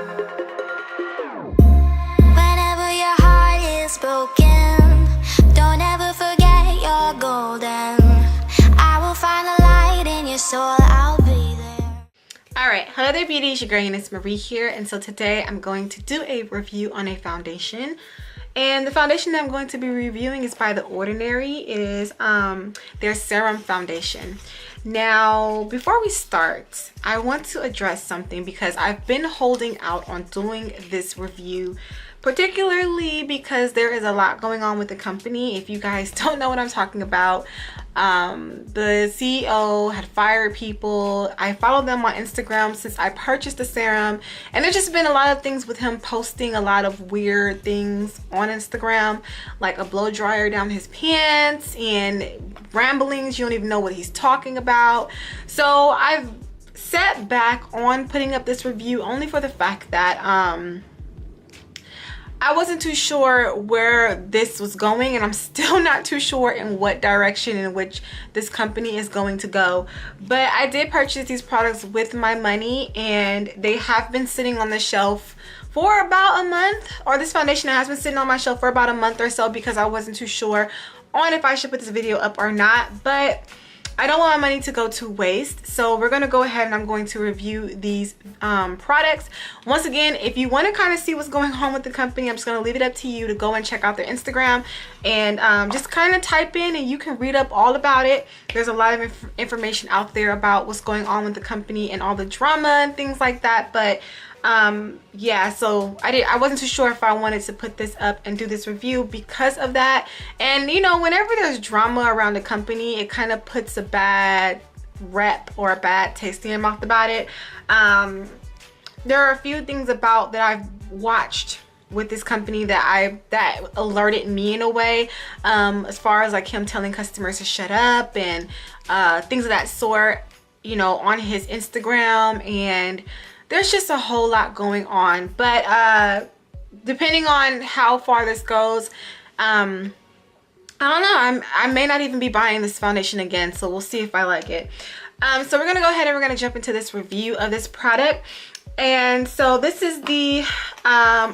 Whenever your heart is broken, don't ever forget you're golden. I will find the light in your soul, I'll be there. Alright, hello there beauties, your girl Euniycemari here, and so today I'm going to do a review on a foundation. And the foundation that I'm going to be reviewing is by The Ordinary. It is their Serum Foundation. Now, before we start, I want to address something because I've been holding out on doing this review, particularly because there is a lot going on with the company. If you guys don't know what I'm talking about, the CEO had fired people. I followed them on Instagram since I purchased the serum, and there's just been a lot of things with him posting a lot of weird things on Instagram, like a blow dryer down his pants and ramblings. You don't even know what he's talking about. So I've set back on putting up this review only for the fact that I wasn't too sure where this was going, and I'm still not too sure in what direction in which this company is going to go. But I did purchase these products with my money, and they have been sitting on the shelf for about a month, or this foundation has been sitting on my shelf for about a month or so, because I wasn't too sure on if I should put this video up or not. But I don't want my money to go to waste, so we're going to go ahead and I'm going to review these products. Once again, if you want to kind of see what's going on with the company, I'm just going to leave it up to you to go and check out their Instagram and just kind of type in and you can read up all about it. There's a lot of information out there about what's going on with the company and all the drama and things like that. But yeah, so I wasn't too sure if I wanted to put this up and do this review because of that. And you know, whenever there's drama around the company, it kind of puts a bad rep or a bad taste in your mouth about it. There are a few things about that I've watched with this company that alerted me in a way, as far as like him telling customers to shut up and things of that sort, you know, on his Instagram. And there's just a whole lot going on. But depending on how far this goes, I don't know, I may not even be buying this foundation again, so we'll see if I like it. So we're gonna go ahead and we're gonna jump into this review of this product. And so this is the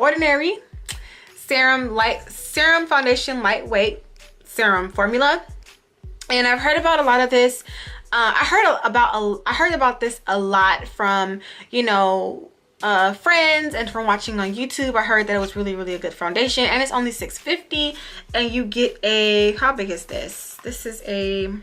Ordinary Serum Foundation Lightweight Serum Formula. And I've heard about a lot of this. I heard about this a lot from, you know, friends and from watching on YouTube. I heard that it was really a good foundation, and it's only $6.50, and you get a, how big is this? This is a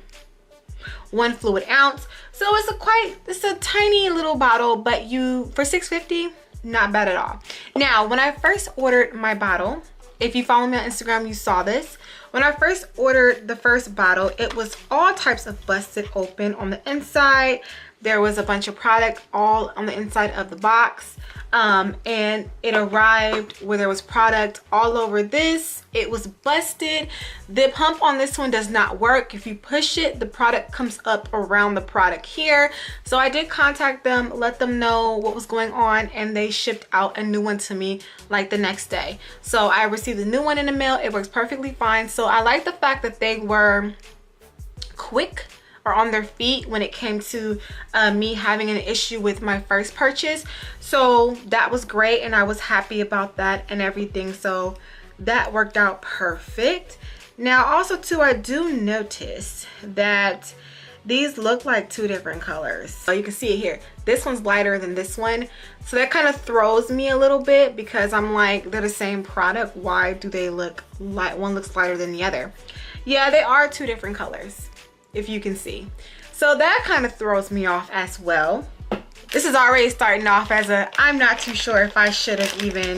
1 fluid ounce, so it's a tiny little bottle, but for $6.50, not bad at all. Now, when I first ordered my bottle, if you follow me on Instagram, you saw this. When I first ordered the first bottle, it was all types of busted open on the inside. There was a bunch of product all on the inside of the box. And it arrived where there was product all over this. It was busted. The pump on this one does not work. If you push it, the product comes up around the product here. So I did contact them, let them know what was going on, and they shipped out a new one to me like the next day. So I received a new one in the mail. It works perfectly fine. So I like the fact that they were quick or on their feet when it came to me having an issue with my first purchase. So that was great, and I was happy about that and everything. So that worked out perfect. Now also too, I do notice that these look like two different colors. So you can see it here. This one's lighter than this one. So that kind of throws me a little bit because I'm like, they're the same product. Why do they look light? One looks lighter than the other. Yeah, they are two different colors, if you can see. So that kind of throws me off as well. This is already starting off as a, I'm not too sure if I should have even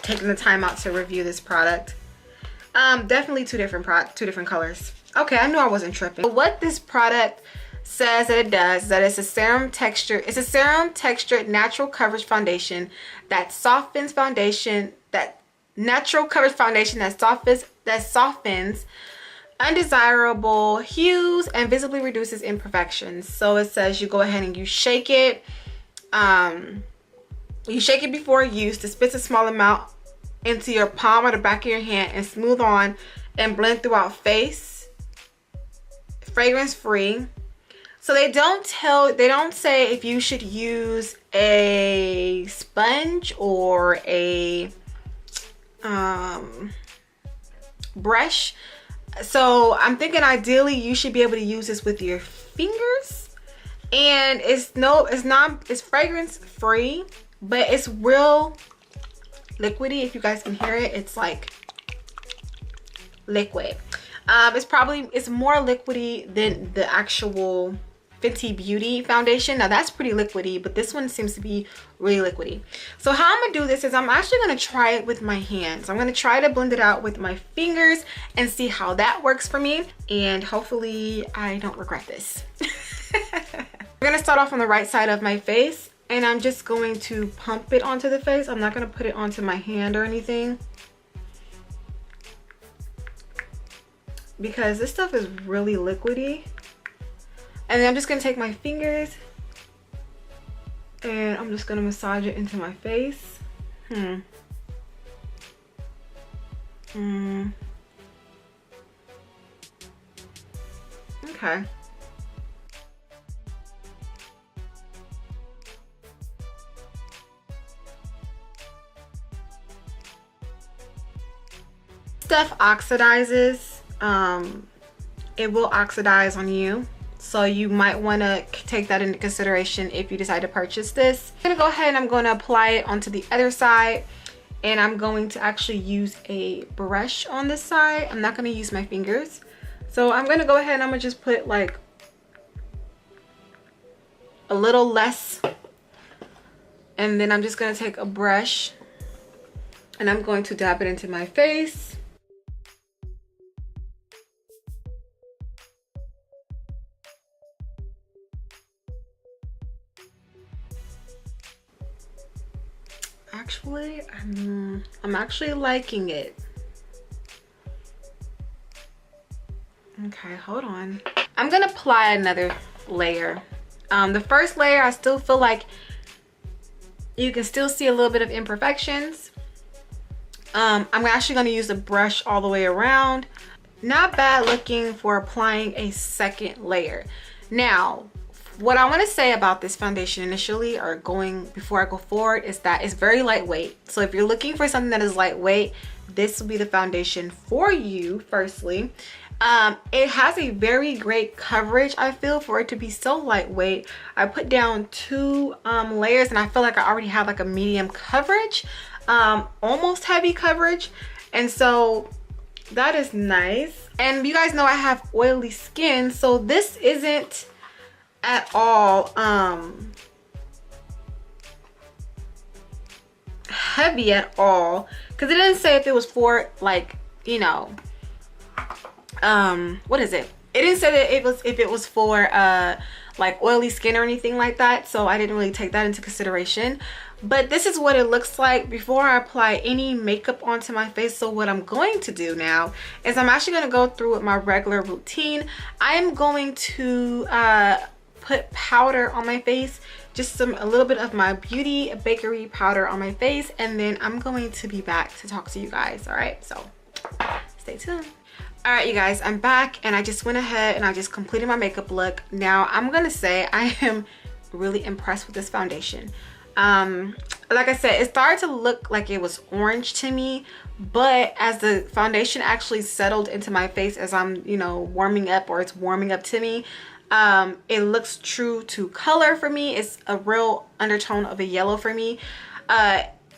taken the time out to review this product. Definitely two different colors. Okay, I knew I wasn't tripping. What this product says that it does is that it's a serum textured natural coverage foundation that softens undesirable hues and visibly reduces imperfections. So it says you go ahead and you shake it. You shake it before use. Dispense a small amount into your palm or the back of your hand and smooth on and blend throughout face. Fragrance free. So they don't say if you should use a sponge or a brush. So I'm thinking ideally you should be able to use this with your fingers. And it's fragrance free, but it's real liquidy. If you guys can hear it, it's like liquid. It's more liquidy than the actual Fenty Beauty foundation. Now that's pretty liquidy, but this one seems to be really liquidy. So how I'm gonna do this is I'm actually gonna try it with my hands. I'm gonna try to blend it out with my fingers and see how that works for me, and hopefully I don't regret this. We're gonna start off on the right side of my face, and I'm just going to pump it onto the face. I'm not gonna put it onto my hand or anything, because this stuff is really liquidy. And then I'm just gonna take my fingers and I'm just gonna massage it into my face. Okay. Stuff oxidizes. It will oxidize on you. So you might want to take that into consideration if you decide to purchase this. I'm going to go ahead and I'm going to apply it onto the other side. And I'm going to actually use a brush on this side. I'm not going to use my fingers. So I'm going to go ahead and I'm going to just put like a little less. And then I'm just going to take a brush and I'm going to dab it into my face. Actually, I'm actually liking it. Okay, hold on. I'm gonna apply another layer. The first layer, I still feel like you can still see a little bit of imperfections. I'm actually gonna use the brush all the way around. Not bad looking for applying a second layer. Now, what I want to say about this foundation initially, or before I go forward, is that it's very lightweight. So if you're looking for something that is lightweight, this will be the foundation for you. Firstly, it has a very great coverage. I feel for it to be so lightweight. I put down 2 layers and I feel like I already have like a medium coverage, almost heavy coverage, and so that is nice. And you guys know I have oily skin, so this isn't at all heavy at all, because it didn't say if it was for, like, you know, what is it, it didn't say that if it was for like oily skin or anything like that, so I didn't really take that into consideration. But this is what it looks like before I apply any makeup onto my face. So what I'm going to do now is I'm actually going to go through with my regular routine. I am going to put powder on my face, just a little bit of my Beauty Bakery powder on my face, and then I'm going to be back to talk to you guys. All right, so stay tuned. All right, you guys, I'm back, and I just went ahead and I just completed my makeup look. Now I'm gonna say I am really impressed with this foundation. Like I said, it started to look like it was orange to me, but as the foundation actually settled into my face as I'm, you know, warming up, or it's warming up to me, it looks true to color for me. It's a real undertone of a yellow for me.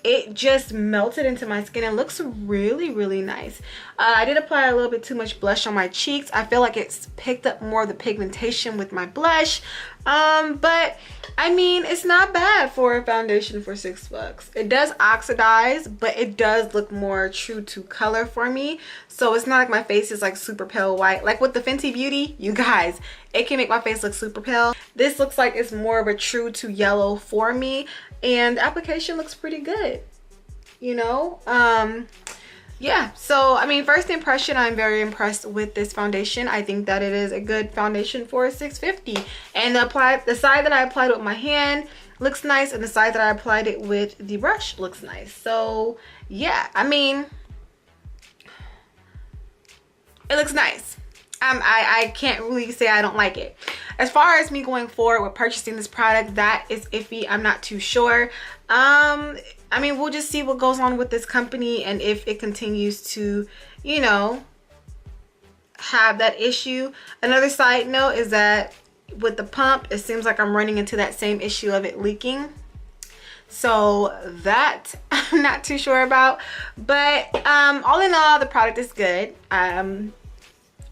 It just melted into my skin and looks really, really nice. I did apply a little bit too much blush on my cheeks. I feel like it's picked up more of the pigmentation with my blush. But I mean, it's not bad for a foundation for $6. It does oxidize, but it does look more true to color for me. So it's not like my face is like super pale white. Like with the Fenty Beauty, you guys, it can make my face look super pale. This looks like it's more of a true to yellow for me. And the application looks pretty good, you know. Yeah, so I mean, first impression, I'm very impressed with this foundation. I think that it is a good foundation for $6.50. And the side that I applied with my hand looks nice, and the side that I applied it with the brush looks nice. So yeah, I mean, it looks nice. I can't really say I don't like it. As far as me going forward with purchasing this product, that is iffy. I'm not too sure. I mean, we'll just see what goes on with this company and if it continues to, you know, have that issue. Another side note is that with the pump, it seems like I'm running into that same issue of it leaking. So that I'm not too sure about. But all in all, the product is good.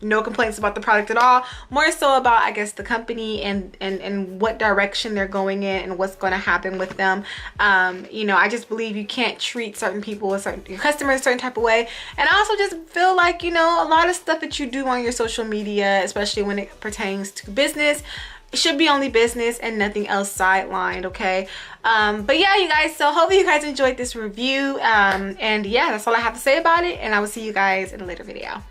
No complaints about the product at all. More so about, I guess, the company and what direction they're going in and what's going to happen with them. You know, I just believe you can't treat certain people with your customers a certain type of way. And I also just feel like, you know, a lot of stuff that you do on your social media, especially when it pertains to business, it should be only business and nothing else sidelined, okay? But yeah, you guys, so hopefully you guys enjoyed this review. And yeah, that's all I have to say about it. And I will see you guys in a later video.